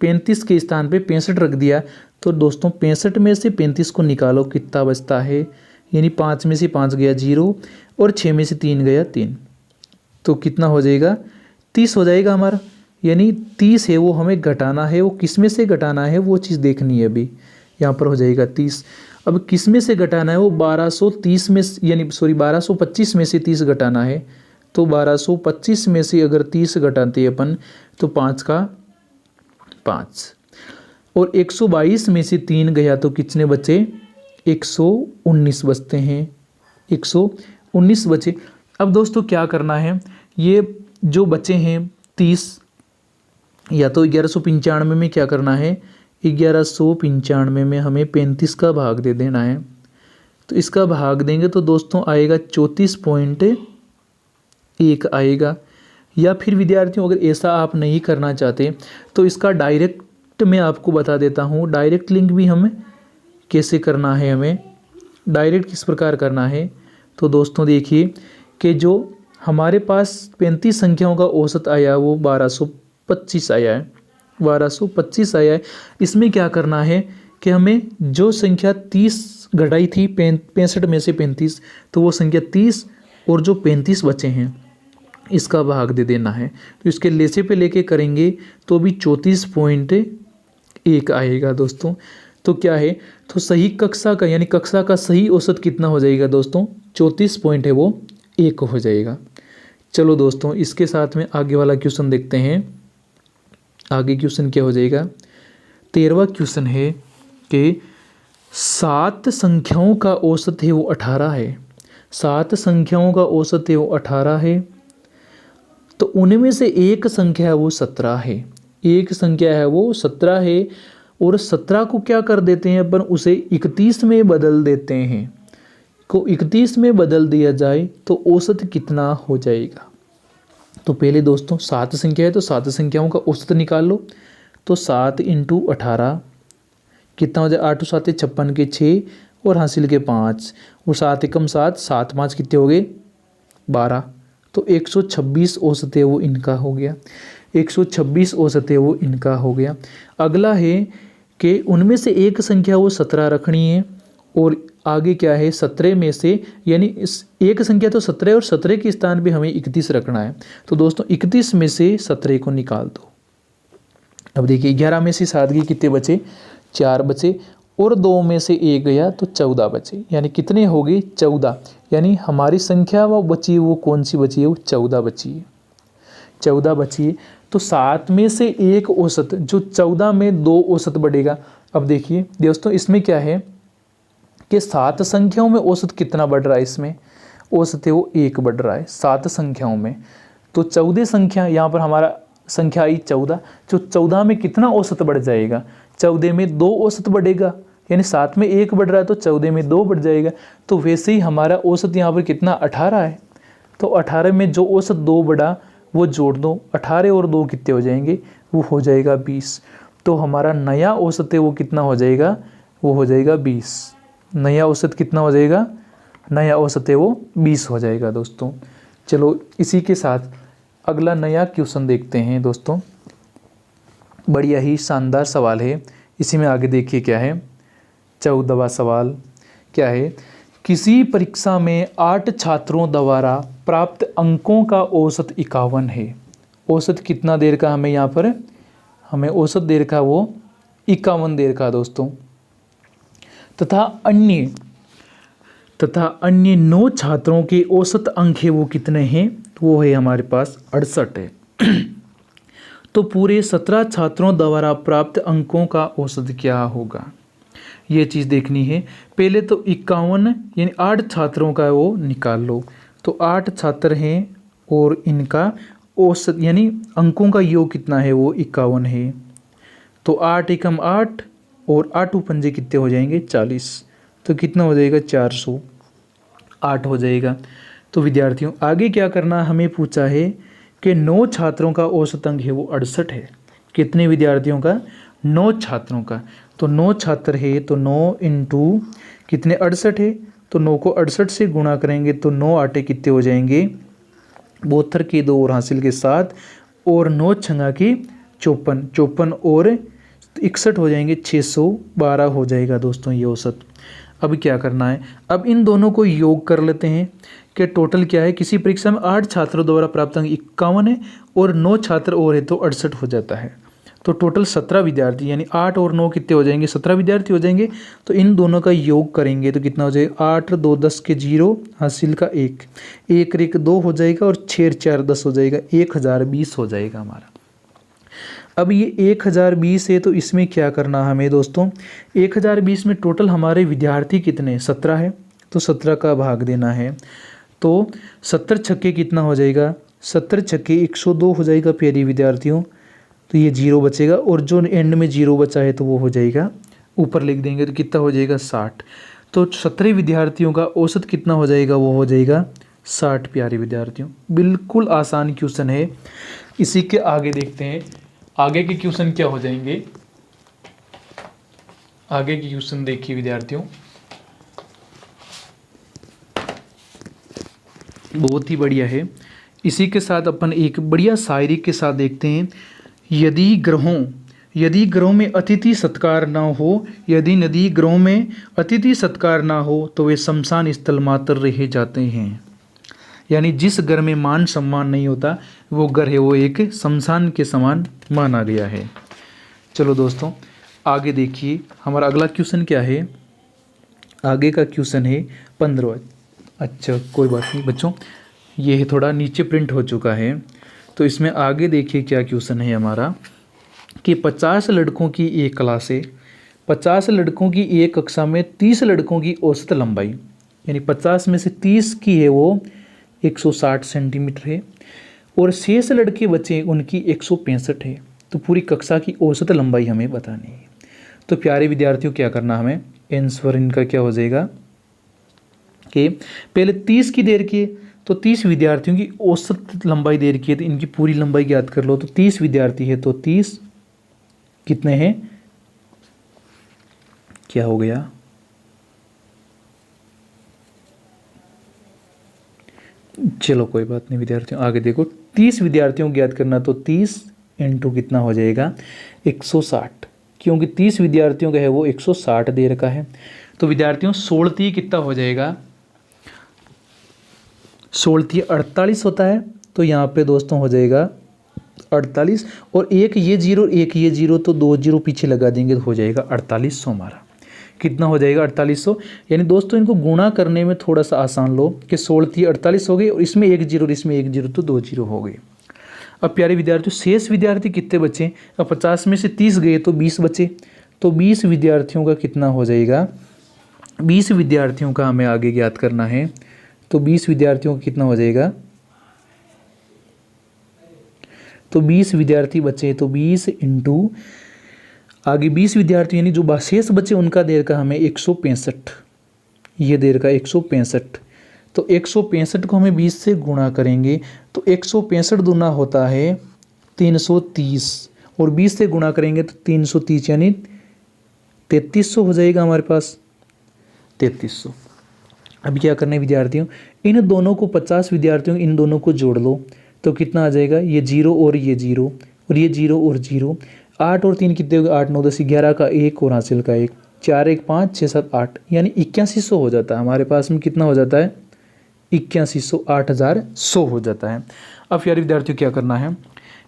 35 के स्थान पे 65 रख दिया। तो दोस्तों 65 में से 35 को निकालो, कितना बचता है, यानी 5 में से 5 गया 0 और 6 में से 3 गया 3, तो कितना हो जाएगा, 30 हो जाएगा हमारा। यानी 30 है वो हमें घटाना है, वो किस में से घटाना है वो चीज़ देखनी है। अभी यहाँ पर हो जाएगा 30। अब किस में से घटाना है, वो 1230 में, यानी 1225 में से 30 घटाना है। तो 1225 में से अगर 30 घटाते हैं अपन तो 5 का 5, और 122 में से 3 गया तो कितने बचे, 119 बचते हैं, 119 बचे। अब दोस्तों क्या करना है, ये जो बचे हैं 30, या तो 1195 में क्या करना है, 1195 में हमें 35 का भाग दे देना है। तो इसका भाग देंगे तो दोस्तों आएगा 34.1 आएगा। या फिर विद्यार्थियों अगर ऐसा आप नहीं करना चाहते तो इसका डायरेक्ट मैं आपको बता देता हूँ, डायरेक्ट लिंक भी हमें कैसे करना है, हमें डायरेक्ट किस प्रकार करना है। तो दोस्तों देखिए कि जो हमारे पास 35 संख्याओं का औसत आया वो 1225 आया है, 1225 आया है। इसमें क्या करना है कि हमें जो संख्या 30 घटाई थी 65 में से 35, तो वो संख्या 30 और जो 35 बचे हैं इसका भाग दे देना है। तो इसके लेसे पे लेके करेंगे तो भी 34.1 आएगा दोस्तों। तो क्या है, तो सही कक्षा का यानी कक्षा का सही औसत कितना हो जाएगा दोस्तों, 34 पॉइंट है वो 1 हो जाएगा। चलो दोस्तों इसके साथ में आगे वाला क्वेश्चन देखते हैं। आगे क्वेश्चन क्या हो जाएगा, 13वां क्वेश्चन है कि 7 संख्याओं का औसत है वो 18 है। 7 संख्याओं का औसत है वो 18 है, तो उनमें से एक संख्या है वो 17 है। एक संख्या है वो 17 है, और 17 को क्या कर देते हैं अपन, उसे 31 में बदल देते हैं। को 31 में बदल दिया जाए तो औसत कितना हो जाएगा। तो पहले दोस्तों 7 संख्या है तो 7 संख्याओं का औसत निकाल लो। तो 7 × 18 कितना हो जाए, 8 7 56 के 6 और हासिल के 5 और 7 एकम 7, 7 5 कितने हो गए 12। तो 126 औसत है वो इनका हो गया। 126 औसत है वो इनका हो गया। अगला है कि उनमें से एक संख्या वो 17 रखनी है, और आगे क्या है 17 में से, यानी इस एक संख्या तो 17 है और 17 के स्थान पे हमें 31 रखना है। तो दोस्तों 31 में से 17 को निकाल दो। अब देखिए 11 में से 7 के कितने बचे, 4 बचे, और 2 में से 1 गया तो 14 बचे, यानी कितने हो गए 14। यानी हमारी संख्या वो बची, वो कौन सी बची है, वो 14 बची है। 14 बची है। तो 7 में से एक औसत, जो 14 में 2 औसत बढ़ेगा। अब देखिए दोस्तों इसमें क्या है कि 7 संख्याओं में औसत कितना बढ़ रहा है, इसमें औसत है वो 1 बढ़ रहा है 7 संख्याओं में। तो 14 संख्या यहाँ पर हमारा संख्या आई 14, जो 14 में कितना औसत बढ़ जाएगा, 14 में 2 औसत बढ़ेगा, यानी 7 में 1 बढ़ रहा है तो 14 में 2 बढ़ जाएगा। तो वैसे ही हमारा औसत यहाँ पर कितना 18 है। तो 18 में जो औसत 2 बढ़ा वो जोड़ दो, 18 और 2 कितने हो जाएंगे, वो हो जाएगा 20। तो हमारा नया औसत है वो कितना हो जाएगा, वो हो जाएगा 20। नया औसत कितना हो जाएगा, नया औसत है वो 20 हो जाएगा दोस्तों। चलो इसी के साथ अगला नया क्वेश्चन देखते हैं दोस्तों। बढ़िया ही शानदार सवाल है। इसी में आगे देखिए क्या है, 14वां सवाल क्या है, किसी परीक्षा में 8 छात्रों द्वारा प्राप्त अंकों का औसत 51 है। औसत कितना देर का हमें यहाँ पर, हमें औसत देर का वो 51 देर का दोस्तों। तथा अन्य 9 छात्रों के औसत अंक है वो कितने हैं, वो है हमारे पास 68 है। तो पूरे 17 छात्रों द्वारा प्राप्त अंकों का औसत क्या होगा, ये चीज़ देखनी है। पहले तो 51 यानी 8 छात्रों का वो निकाल लो। तो 8 छात्र हैं और इनका औसत यानी अंकों का योग कितना है, वो 51 है। तो 8 एकम 8 और 8 पंजे कितने हो जाएंगे 40। तो कितना हो जाएगा 408 हो जाएगा। तो विद्यार्थियों आगे क्या करना, हमें पूछा है कि 9 छात्रों का औसत अंक है वो 68 है। कितने विद्यार्थियों का, 9 छात्रों का। तो 9 छात्र है तो 9 इंटू कितने 68 है, तो 9 को 68 से गुणा करेंगे तो 9 8 कितने हो जाएंगे 72 के 2 और हासिल के 7 और 9 छंगा की 54, 54 और 61 हो जाएंगे, 612 हो जाएगा दोस्तों ये औसत। अब क्या करना है, अब इन दोनों को योग कर लेते हैं कि टोटल क्या है। किसी परीक्षा में 8 छात्रों द्वारा प्राप्त अंक 51 है और 9 छात्र और है तो 68 हो जाता है। तो टोटल 17 विद्यार्थी, यानी 8 और 9 कितने हो जाएंगे 17 विद्यार्थी हो जाएंगे। तो इन दोनों का योग करेंगे तो कितना हो जाएगा 8 2 10 के 0 हासिल का 1 1 1 2 हो जाएगा और 6 4 10 हो जाएगा, 1020 हो जाएगा हमारा। अब ये 1020 है तो इसमें क्या करना हमें दोस्तों, 1020 में टोटल हमारे विद्यार्थी कितने 17 है, तो 17 का भाग देना है। तो 70 छक्के कितना हो जाएगा, 70 छक्के 102 हो जाएगा प्यारे विद्यार्थियों। तो ये 0 बचेगा और जो एंड में 0 बचा है तो वो हो जाएगा ऊपर लिख देंगे तो कितना हो जाएगा 60। तो 17 विद्यार्थियों का औसत कितना हो जाएगा, वो हो जाएगा 60 प्यारे विद्यार्थियों। बिल्कुल आसान क्वेश्चन है। इसी के आगे देखते हैं आगे के क्वेश्चन क्या हो जाएंगे। आगे के क्वेश्चन देखिए विद्यार्थियों, बहुत ही बढ़िया है। इसी के साथ अपन एक बढ़िया शायरी के साथ देखते हैं। यदि ग्रहों में अतिथि सत्कार ना हो, यदि नदी ग्रहों में अतिथि सत्कार ना हो तो वे शमशान स्थल मात्र रह जाते हैं। यानी जिस घर में मान सम्मान नहीं होता वो घर है वो एक शमशान के समान माना गया है। चलो दोस्तों आगे देखिए हमारा अगला क्वेश्चन क्या है। आगे का क्वेश्चन है 15। अच्छा कोई बात नहीं बच्चों, ये है थोड़ा नीचे प्रिंट हो चुका है। तो इसमें आगे देखिए क्या क्वेश्चन है हमारा। कि 50 लड़कों की एक क्लास है, 50 लड़कों की एक कक्षा में 30 लड़कों की औसत लंबाई, यानी 50 में से 30 की है वो 160 सेंटीमीटर है, और शेष लड़के बचे उनकी 165 है। तो पूरी कक्षा की औसत लंबाई हमें बतानी है। तो प्यारे विद्यार्थियों क्या करना, हमें आंसर इनका क्या हो जाएगा कि पहले 30 की दे रखी है, तो 30 विद्यार्थियों की औसत लंबाई दे रखी है, तो इनकी पूरी लंबाई ज्ञात कर लो। तो 30 विद्यार्थी है तो 30 कितने हैं, क्या हो गया, चलो कोई बात नहीं विद्यार्थियों, आगे देखो 30 विद्यार्थियों को ज्ञात करना, तो 30 इंटू कितना हो जाएगा 160, क्योंकि 30 विद्यार्थियों का है वो 160 दे रखा है। तो विद्यार्थियों 16 कितना हो जाएगा, 16 48 होता है, तो यहाँ पे दोस्तों हो जाएगा 48, और एक ये जीरो तो 2 जीरो पीछे लगा देंगे तो हो जाएगा 4800 हमारा। कितना हो जाएगा 4800। यानी दोस्तों इनको गुणा करने में थोड़ा सा आसान लो कि 16 48 हो गई, और इसमें 1 जीरो और इसमें 1 जीरो तो 2 जीरो हो गए। अब प्यारे विद्यार्थियों शेष विद्यार्थी कितने बचे, अब 50 में से 30 गए तो 20 बचे, तो 20 विद्यार्थियों का कितना हो जाएगा, 20 विद्यार्थियों का हमें आगे ज्ञात करना है। तो 20 विद्यार्थियों का कितना हो जाएगा, तो 20 विद्यार्थी बचे, तो 20 इंटू आगे 20 विद्यार्थी यानी जो शेष बचे उनका देर का हमें 165, ये देर का 165, तो 165 को हमें 20 से गुणा करेंगे, तो 165 दूना होता है 330, और 20 से गुणा करेंगे तो 330 यानी 3300 हो जाएगा हमारे पास, 3300। अब क्या करना है विद्यार्थियों, इन दोनों को 50 विद्यार्थियों इन दोनों को जोड़ लो, तो कितना आ जाएगा, ये जीरो और ये जीरो और ये जीरो और जीरो, 8 और 3 कितने हो गए, 8 9 10 11 का 1 और हासिल का 1, 4 1 5 6 7 8, यानी 8100 हो जाता है हमारे पास में। कितना हो जाता है 8100, 8100 हो जाता है। अब यार विद्यार्थियों क्या करना है,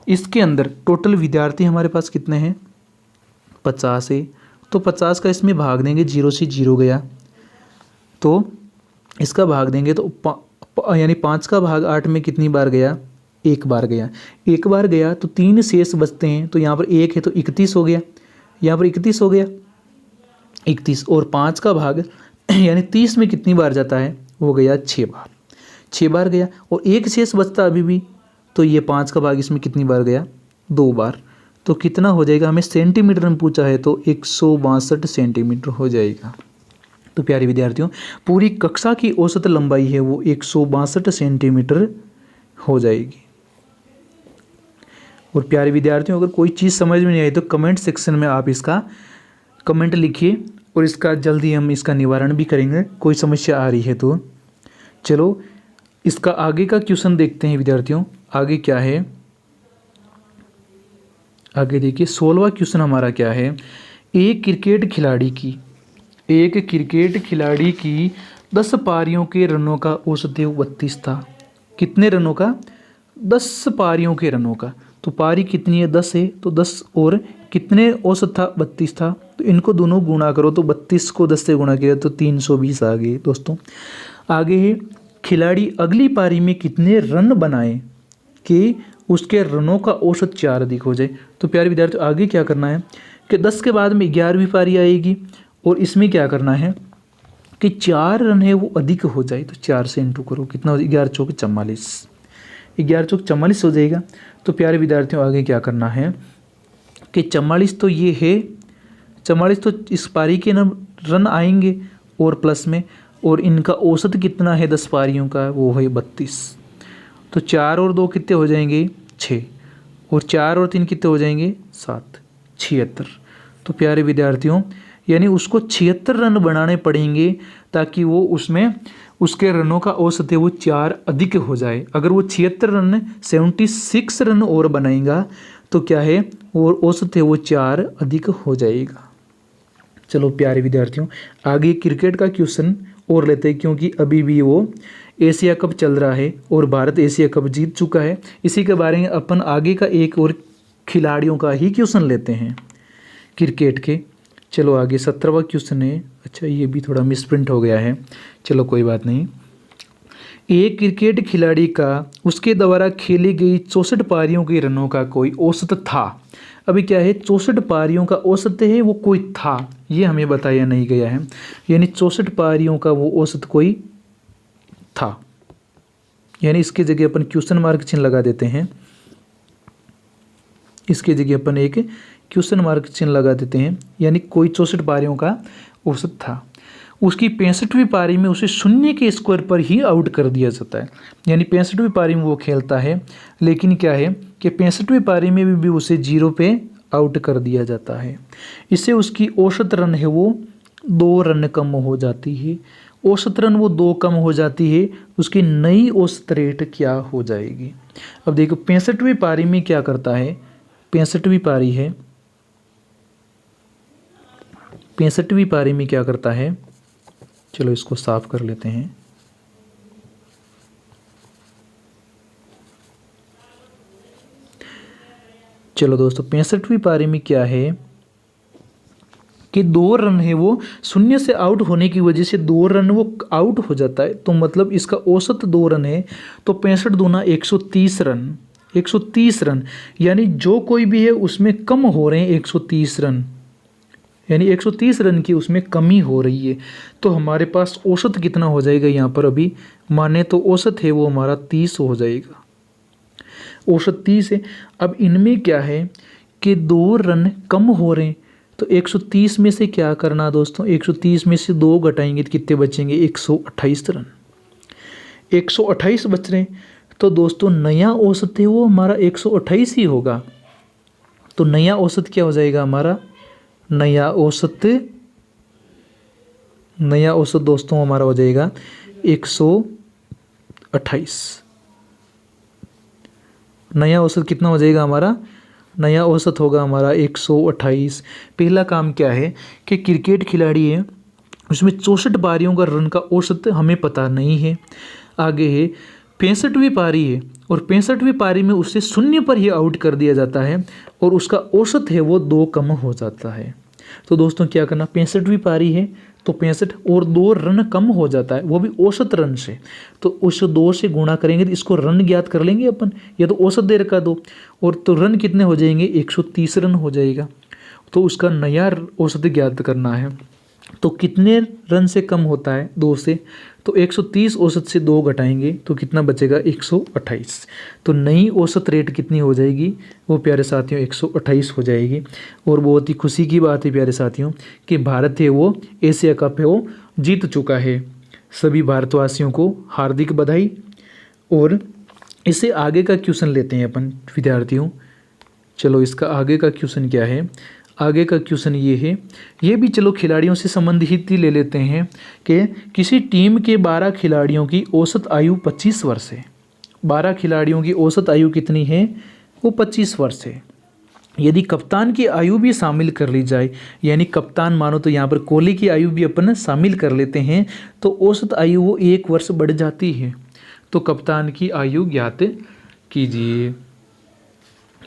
इसके अंदर टोटल विद्यार्थी हमारे पास कितने हैं 50 है, तो 50 का इसमें भाग देंगे, 0 से 0 गया, तो इसका भाग देंगे तो यानी 5 का भाग 8 में कितनी बार गया, एक बार गया, एक बार गया तो 3 शेष बचते हैं, तो यहाँ पर 1 है तो 31 हो गया, यहाँ पर 31 हो गया 31, और 5 का भाग यानी 30 में कितनी बार जाता है, वो गया 6 बार, 6 बार गया, और एक शेष बचता अभी भी, तो ये 5 का भाग इसमें कितनी बार गया, 2 बार, तो कितना हो जाएगा, हमें सेंटीमीटर में पूछा है तो 162 सेंटीमीटर हो जाएगा। तो प्यारे विद्यार्थियों पूरी कक्षा की औसत लंबाई है वो 162 सेंटीमीटर हो जाएगी। और प्यारे विद्यार्थियों अगर कोई चीज़ समझ में नहीं आई तो कमेंट सेक्शन में आप इसका कमेंट लिखिए, और इसका जल्दी हम इसका निवारण भी करेंगे, कोई समस्या आ रही है तो। चलो इसका आगे का क्वेश्चन देखते हैं विद्यार्थियों, आगे क्या है, आगे देखिए 16वां क्वेश्चन हमारा क्या है, एक क्रिकेट खिलाड़ी की 10 पारियों के रनों का औसत 32 था। कितने रनों का, 10 पारियों के रनों का, तो पारी कितनी है 10 है, तो 10 और कितने औसत था 32 था, तो इनको दोनों गुणा करो, तो 32 को 10 से गुणा किया तो 320 आ गए दोस्तों। आगे है खिलाड़ी अगली पारी में कितने रन बनाए कि उसके रनों का औसत 4 अधिक हो जाए। तो प्यारे विद्यार्थियों आगे क्या करना है कि 10 के बाद में 11वीं पारी आएगी, और इसमें क्या करना है कि 4 रन है वो अधिक हो जाए, तो 4 से इंटू करो, कितना हो जाए 11 चौक 44, 11 चौक 44 हो जाएगा। तो प्यारे विद्यार्थियों आगे क्या करना है कि 44 तो ये है, 44 तो इस पारी के रन आएंगे और प्लस में, और इनका औसत कितना है 10 पारियों का, वो है 32, तो 4 और 2 कितने हो जाएंगे 6, और 4 और 3 कितने हो जाएंगे 7, 76। तो प्यारे विद्यार्थियों यानी उसको 76 रन बनाने पड़ेंगे ताकि वो उसमें उसके रनों का औसत है वो 4 अधिक हो जाए। अगर वो 76 रन 76 रन और बनाएगा तो क्या है, और औसत है वो 4 अधिक हो जाएगा। चलो प्यारे विद्यार्थियों आगे क्रिकेट का क्वेश्चन और लेते हैं, क्योंकि अभी भी वो एशिया कप चल रहा है और भारत एशिया कप जीत चुका है। इसी के बारे में अपन आगे का एक और खिलाड़ियों का ही क्वेश्चन लेते हैं क्रिकेट के। चलो आगे 17वां क्वेश्चन है, अच्छा ये भी थोड़ा मिसप्रिंट हो गया है, चलो कोई बात नहीं। एक क्रिकेट खिलाड़ी का उसके द्वारा खेली गई 64 पारियों के रनों का कोई औसत था। अभी क्या है, 64 पारियों का औसत है वो कोई था, ये हमें बताया नहीं गया है, यानी 64 पारियों का वो औसत कोई था, यानी इसकी जगह अपन क्वेश्चन मार्क चिन्ह लगा देते हैं, इसके जगह अपन एक क्वेश्चन मार्क चिन्ह लगा देते हैं, यानी कोई 64 पारियों का औसत था। उसकी 65वीं पारी में उसे शून्य के स्क्वायर पर ही आउट कर दिया जाता है, यानी 65वीं पारी में वो खेलता है, लेकिन क्या है कि 65वीं पारी में भी उसे 0 पे आउट कर दिया जाता है। इससे उसकी औसत रन है वो 2 रन कम हो जाती है। औसत रन वो 2 कम हो जाती है, उसकी नई औसत रेट क्या हो जाएगी। अब देखो 65वीं पारी में क्या करता है, 65वीं पारी है, 65वीं पारी में क्या करता है, चलो इसको साफ कर लेते हैं। चलो दोस्तों 65वीं पारी में क्या है कि 2 रन है वो शून्य से आउट होने की वजह से 2 रन वो आउट हो जाता है, तो मतलब इसका औसत 2 रन है, तो 65 दूना 130 रन, 130 रन, यानी जो कोई भी है उसमें कम हो रहे हैं 130 रन, यानी 130 रन की उसमें कमी हो रही है। तो हमारे पास औसत कितना हो जाएगा यहाँ पर, अभी माने तो औसत है वो हमारा 30 हो जाएगा, औसत 30 है। अब इनमें क्या है कि 2 रन कम हो रहे हैं, तो 130 में से क्या करना दोस्तों, 130 में से 2 घटाएंगे तो कितने बचेंगे, 128 रन, 128 बच रहे हैं। तो दोस्तों नया औसत है वो हमारा 128 ही होगा, तो नया औसत क्या हो जाएगा हमारा, नया औसत दोस्तों हमारा हो जाएगा 128। नया औसत कितना हो जाएगा हमारा, नया औसत होगा हमारा 128। पहला काम क्या है कि क्रिकेट खिलाड़ी है उसमें 64 पारियों का रन का औसत हमें पता नहीं है। आगे है 65वीं पारी है और 65वीं पारी में उसे शून्य पर ही आउट कर दिया जाता है और उसका औसत है वो 2 कम हो जाता है। तो दोस्तों क्या करना, 65वीं पारी है तो 65 और 2 रन कम हो जाता है, वो भी औसत रन से, तो उस 2 से गुणा करेंगे तो इसको रन ज्ञात कर लेंगे अपन, या तो औसत दे रखा 2 और तो रन कितने हो जाएंगे, 130 रन हो जाएगा। तो उसका नया औसत ज्ञात करना है, तो कितने रन से कम होता है, 2 से, तो 130 औसत से 2 घटाएंगे तो कितना बचेगा, 128। तो नई औसत रेट कितनी हो जाएगी वो प्यारे साथियों 128 हो जाएगी। और बहुत ही खुशी की बात है प्यारे साथियों कि भारत है वो एशिया कप है वो जीत चुका है। सभी भारतवासियों को हार्दिक बधाई। और इससे आगे का क्वेश्चन लेते हैं अपन विद्यार्थियों। चलो इसका आगे का क्वेश्चन क्या है, आगे का क्वेश्चन ये है, ये भी चलो खिलाड़ियों से संबंधित ही ले लेते हैं कि किसी टीम के 12 खिलाड़ियों की औसत आयु 25 वर्ष है। 12 खिलाड़ियों की औसत आयु कितनी है, वो 25 वर्ष है। यदि कप्तान की आयु भी शामिल कर ली जाए, यानी कप्तान मानो तो यहाँ पर कोहली की आयु भी अपन शामिल कर लेते हैं, तो औसत आयु वो 1 वर्ष बढ़ जाती है। तो कप्तान की आयु ज्ञात कीजिए।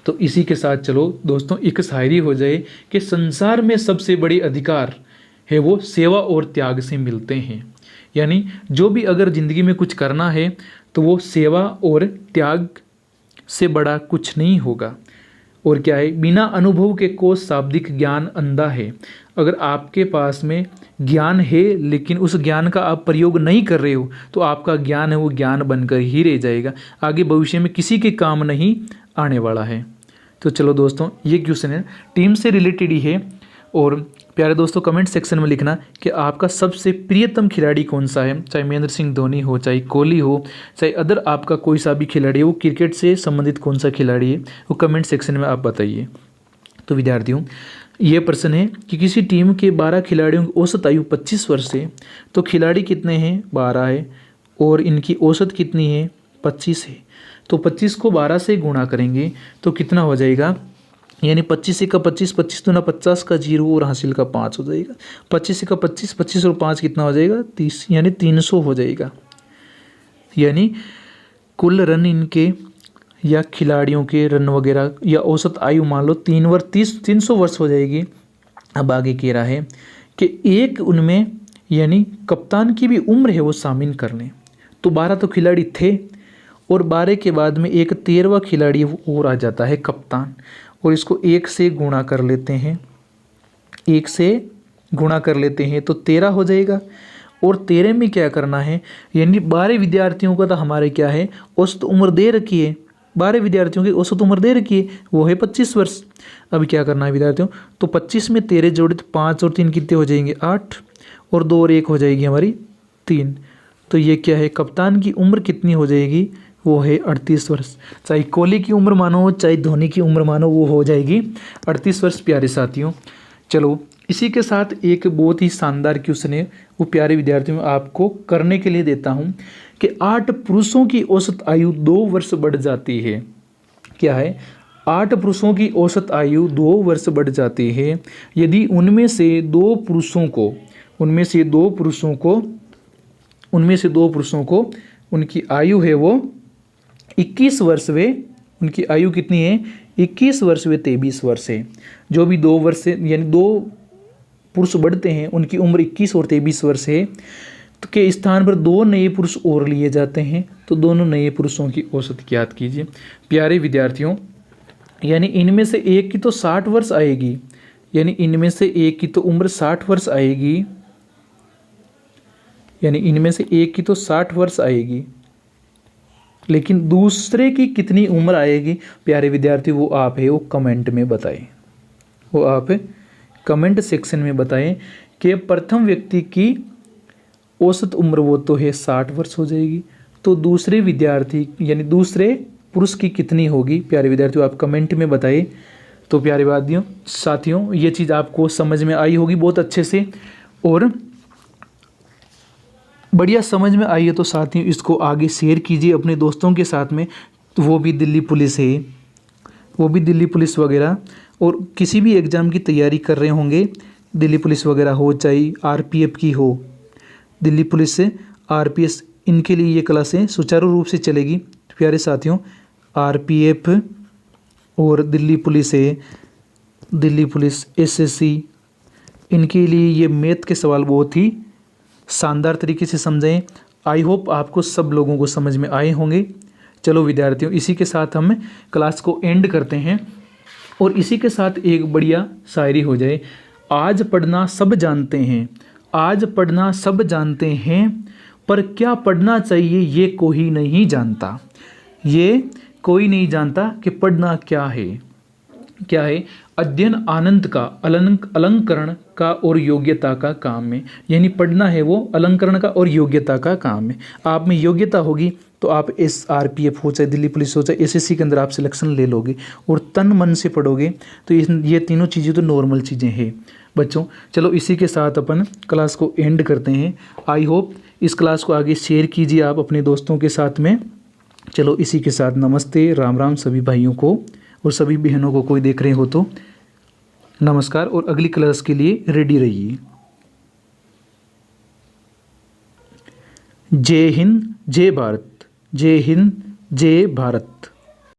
तो इसी के साथ चलो दोस्तों एक शायरी हो जाए कि संसार में सबसे बड़ी अधिकार है वो सेवा और त्याग से मिलते हैं। यानी जो भी अगर ज़िंदगी में कुछ करना है तो वो सेवा और त्याग से बड़ा कुछ नहीं होगा। और क्या है, बिना अनुभव के कोश शाब्दिक ज्ञान अंधा है। अगर आपके पास में ज्ञान है लेकिन उस ज्ञान का आप प्रयोग नहीं कर रहे हो तो आपका ज्ञान है वो ज्ञान बनकर ही रह जाएगा, आगे भविष्य में किसी के काम नहीं आने वाला है। तो चलो दोस्तों ये क्वेश्चन है टीम से रिलेटेड ही है। और प्यारे दोस्तों कमेंट सेक्शन में लिखना कि आपका सबसे प्रियतम खिलाड़ी कौन सा है, चाहे महेंद्र सिंह धोनी हो, चाहे कोहली हो, चाहे अदर आपका कोई सा भी खिलाड़ी है, वो क्रिकेट से संबंधित कौन सा खिलाड़ी है वो कमेंट सेक्शन में आप बताइए। तो विद्यार्थियों ये प्रश्न है कि किसी टीम के 12 खिलाड़ियों की औसत आयु 25 वर्ष है, तो खिलाड़ी कितने हैं, 12 है, और इनकी औसत कितनी है, 25 है। तो 25 को 12 से गुणा करेंगे तो कितना हो जाएगा, यानी 25 का 25, 25 दूना 50 का 0 और हासिल का 5 हो जाएगा। 25 का 25, 25 और 5 कितना हो जाएगा, 30, यानी 300 हो जाएगा। यानी कुल रन इनके या खिलाड़ियों के रन वगैरह या औसत आयु मान लो 300 वर्ष हो जाएगी। अब आगे कह रहा है कि एक उनमें यानी कप्तान की भी उम्र है वो शामिल कर लें। तो 12 तो खिलाड़ी थे और 12 के बाद में एक 13वां खिलाड़ी और आ जाता है कप्तान, और इसको 1 से गुणा कर लेते हैं, 1 से गुणा कर लेते हैं तो 13 हो जाएगा। और 13 में क्या करना है, यानी 12 विद्यार्थियों का तो हमारे क्या है औसत उम्र दे रखी है, 12 विद्यार्थियों की औसत उम्र दे रखी है, वो है 25 वर्ष। अब क्या करना है विद्यार्थियों, तो 25 में 13 जोड़े तो 5 और 3 कितने हो जाएंगे 8, और 2 और 1 हो जाएगी हमारी 3। तो ये क्या है, कप्तान की उम्र कितनी हो जाएगी, वो है 38 वर्ष। चाहे कोहली की उम्र मानो चाहे धोनी की उम्र मानो, वो हो जाएगी 38 वर्ष प्यारे साथियों। चलो इसी के साथ एक बहुत ही शानदार क्वेश्चन है, वो प्यारे विद्यार्थियों आपको करने के लिए देता हूँ कि 8 पुरुषों की औसत आयु 2 वर्ष बढ़ जाती है। क्या है, 8 पुरुषों की औसत आयु 2 वर्ष बढ़ जाती है यदि उनमें से दो पुरुषों को उनकी आयु है वो 21 वर्ष, वे उनकी आयु कितनी है 21 वर्ष वे 23 वर्ष है। जो भी 2 वर्ष से यानी 2 पुरुष बढ़ते हैं उनकी उम्र 21 और 23 वर्ष है, तो के स्थान पर 2 नए पुरुष और लिए जाते हैं, तो दोनों नए पुरुषों की औसत ज्ञात कीजिए। प्यारे विद्यार्थियों, यानी इनमें से एक की तो 60 वर्ष आएगी, यानी इनमें से एक की तो उम्र 60 वर्ष आएगी, यानी इनमें से एक की तो 60 वर्ष आएगी, लेकिन दूसरे की कितनी उम्र आएगी प्यारे विद्यार्थी, वो आप है वो कमेंट में बताएं, वो आप कमेंट सेक्शन में बताएं कि प्रथम व्यक्ति की औसत उम्र वो तो है 60 वर्ष हो जाएगी, तो दूसरे विद्यार्थी यानी दूसरे पुरुष की कितनी होगी प्यारे विद्यार्थियों, आप कमेंट में बताइए। तो प्यारे साथियों ये चीज़ आपको समझ में आई होगी बहुत अच्छे से, और बढ़िया समझ में आई है तो साथियों इसको आगे शेयर कीजिए अपने दोस्तों के साथ में, तो वो भी दिल्ली पुलिस है, वो भी दिल्ली पुलिस वगैरह और किसी भी एग्ज़ाम की तैयारी कर रहे होंगे, दिल्ली पुलिस वगैरह हो चाहे आरपीएफ की हो, दिल्ली पुलिस से आरपीएस, इनके लिए ये क्लासें सुचारू रूप से चलेगी। प्यारे साथियों आरपीएफ और दिल्ली पुलिस है, दिल्ली पुलिस एसएससी, इनके लिए ये मैथ के सवाल बहुत ही शानदार तरीके से समझें। आई होप आपको सब लोगों को समझ में आए होंगे। चलो विद्यार्थियों इसी के साथ हम क्लास को एंड करते हैं, और इसी के साथ एक बढ़िया शायरी हो जाए। आज पढ़ना सब जानते हैं, आज पढ़ना सब जानते हैं, पर क्या पढ़ना चाहिए ये कोई नहीं जानता। ये कोई नहीं जानता कि पढ़ना क्या है। क्या है, अध्ययन आनंद का, अलंकरण का और योग्यता का काम है। यानी पढ़ना है वो अलंकरण का और योग्यता का काम है। आप में योग्यता होगी तो आप आरपीएफ हो चाहे दिल्ली पुलिस हो चाहे एसएससी के अंदर आप सिलेक्शन ले लोगे, और तन मन से पढ़ोगे तो ये तीनों चीज़ें तो नॉर्मल चीज़ें हैं बच्चों। चलो इसी के साथ अपन क्लास को एंड करते हैं। आई होप इस क्लास को आगे शेयर कीजिए आप अपने दोस्तों के साथ में। चलो इसी के साथ नमस्ते, राम राम सभी भाइयों को और सभी बहनों को, कोई देख रहे हो तो नमस्कार, और अगली क्लास के लिए रेडी रहिए। जय हिंद जय भारत, जय हिंद जय भारत।